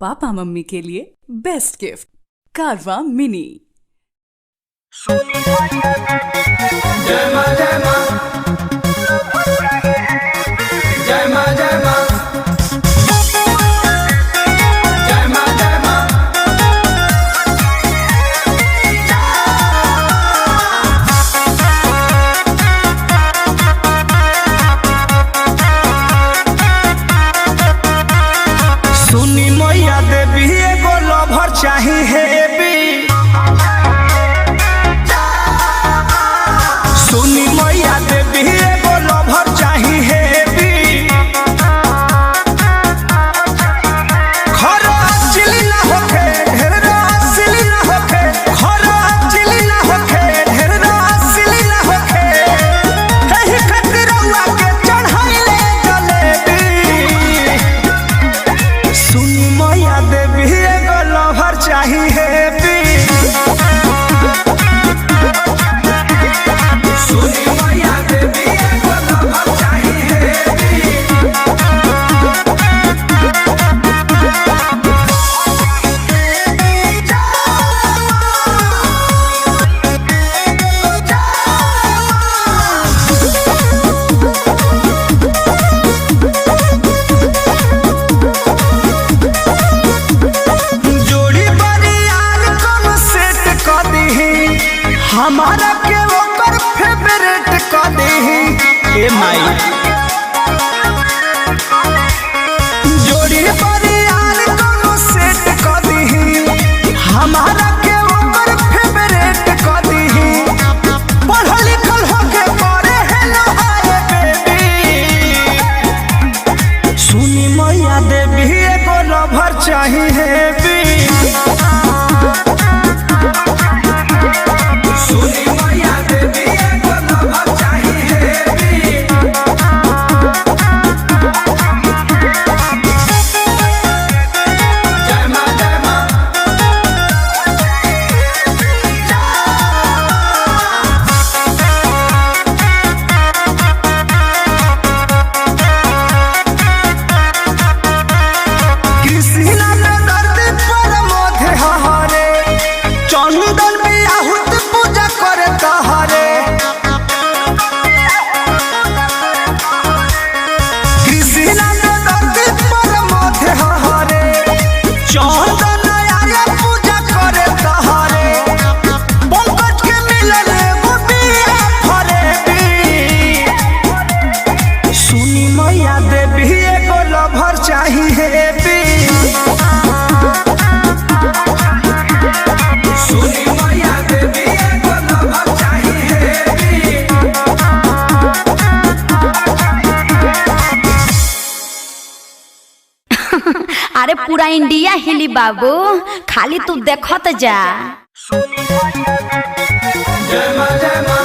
Papa mummy के लिए best gift कारवा मिनी। जय मां जय मां जय मां जय मां जय मां जय मां। सुनी मैया देवी एगो लवर चाही हेबी। सुनी मैया देवी एगो लवर चाही हेबी। खरा चिली ना होखे ढेर रसिली ना होखे। खरा चिली ना होखे ढेर रसिली ना होखे। एही खातिर रउआ के चढ़ाइले जलेबी। सुनी मैया देवी एगो लवर चाही हेबी। सुनी मैया देवी एगो लवर चाही हेबी। जोड़ी बरियार कम सेट क दीही। हमारा के ओकर फेवरेट क दीही। ए माई जोड़ी बरियार कम सेट क दीही। हमारा के ओकर फेवरेट क दीही। पढ़ल लिखल होके पढ़े हेलो हाय बेबी। सुनी मैया देवी एगो लवर चाही हेबी। सुनी मैया देवी एगो लवर चाही हेबी। जय मां जय मां कृष्णा ने दर्द पर मोधे हरे। चंदन बियाहुत पूजा करे तहरे। कृष्णा ने दर्द पर मोधे हरे। चंदन आया पूजा करे तहरे। पंकज के मिलल एगो बिया फरेबी। सुनी मैया देवी एगो लवर चाही हेबी। सुनी मैया देवी एगो लवर चाही हेबी। अरे पूरा इंडिया हिली बाबू, खाली तू देखत जा। जय मां जय मां